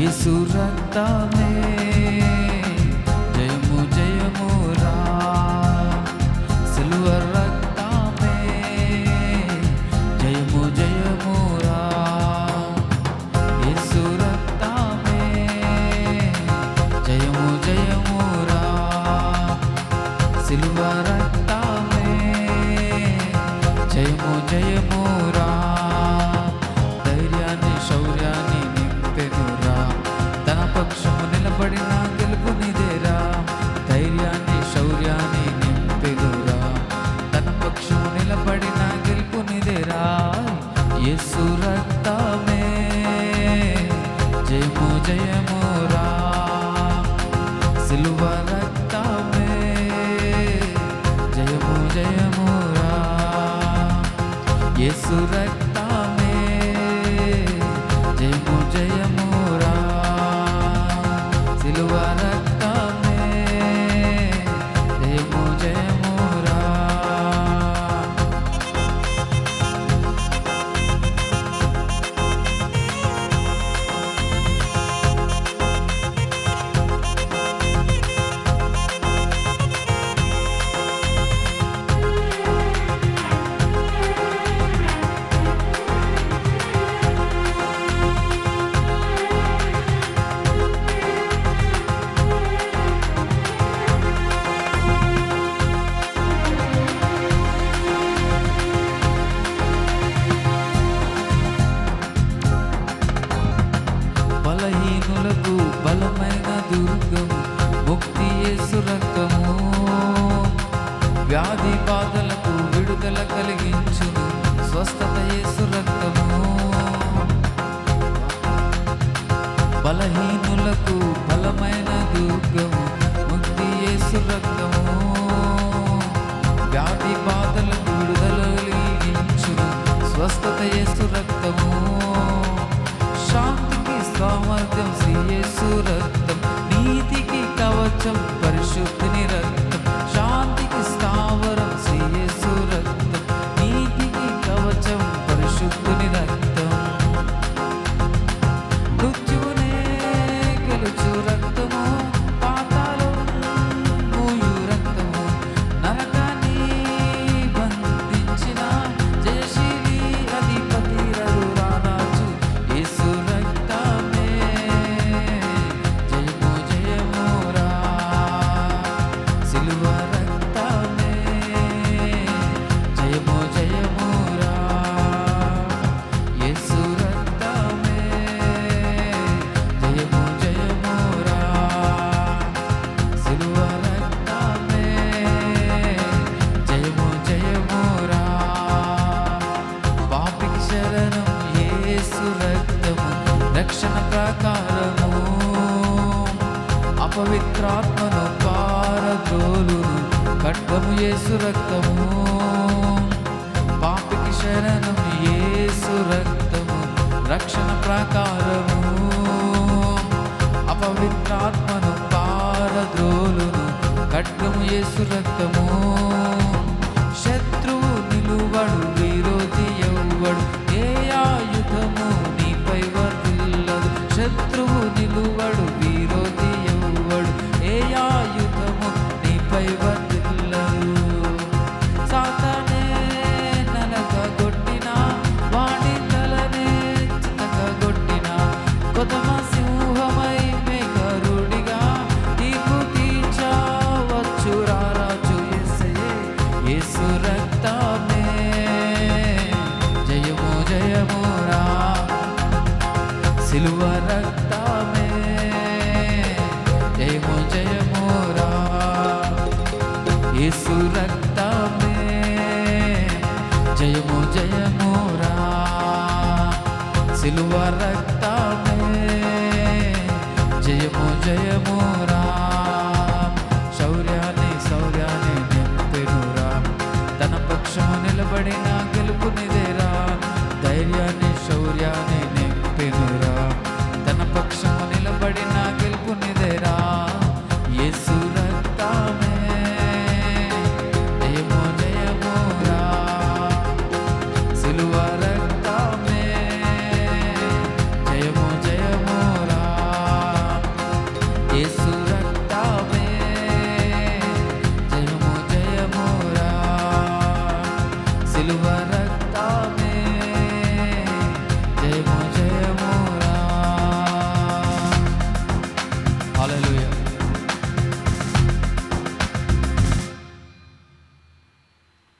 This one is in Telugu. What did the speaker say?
యేసు రక్తమే జయము జయమురా, సిలువ రక్తమే జయము జయమురా, యేసు రక్తమే జయము జయమురా, సిలువ రక్తమే జయము జయమురా. ధైర్యాన్ని శౌర్యాన్ని నింపెనురా, తన పక్షము నిలబడిన గెలుపునిదేరా. ధైర్యాన్ని శౌర్యాన్ని నింపెనురా, తన పక్షము నిలబడిన గెలుపునిదేరా. యేసు రక్తమే జయము జయమురా, సిలువ రక్తమే జయము జయమురా, యేసు రక్తమే జయము జయమురా, సిలువ రక్తమే జయము జయమురా. బలహీనులకు బలమైన దుర్గము, ముక్తి యేసు రక్తము. వ్యాధి బాధలకు విడుదల కలిగించును, స్వస్థత యేసు రక్తము. బలహీనులకు బలమైన దుర్గము, ముక్తి యేసు రక్తము. వ్యాధి బాధలకు విడుదల కలిగించును, స్వస్థత యేసు రక్తము. శాంతికి సామర్థ్యం శ్రీ యేసు రక్తం, నీతికి కవచం పరిశుద్ధిని రక్తం. శాంతికి స్థావరం శ్రీ యేసు రక్తం, నీతికి కవచం పరిశుద్ధిని రక్తం. మృత్యువునే గెలుచు రక్తము, పాతాళం మూయు రక్తము. నరకాన్ని బంధించిన జయశీలి అధిపతి రఘురారాజు యేసు రక్తమే జయము జయమురా, సిలువ రక్తమే జయము జయమురా, యేసు రక్తమే జయము జయమురా, సిలువ రక్తమే జయము జయమురా. పాపికి శరణం యేసు రక్తము, రక్షణ ప్రాకారము. అపవిత్రాత్మను పారద్రోలును ఖడ్గము యేసు రక్తము. పాపికి శరణం యేసు రక్తము, రక్షణ ప్రాకారము. అపవిత్రాత్మను పారద్రోలును ఖడ్గము యేసు రక్తము. శత్రువు నిలువడు, విరోధి ఎవ్వడు, ఏ ఆయుధము నీపై వర్ధిల్లదు. శత్రువు నిలువడు, విరోధి ఎవ్వడు, ఏ ఆయుధము నీపై వర్ధిల్లదు. సాతానే నలగగొట్టిన, వాడి తలనే చితకగొట్టిన, కొదమ సింహమై మేఘరుడిగా తీర్పు తీర్చవచ్చు రారాజు యేసయ్యే. యేసు రక్తమే జయము జయమురా, సిలువ రక్తమే జయము జయమురా, యేసు రక్తమే జయము జయమురా, సిలువ రక్తమే జయము జయమురా. శౌర్యాన్ని శౌర్యాన్ని నింపెనురా, తన పక్షము నిలబడిన గెలుపుని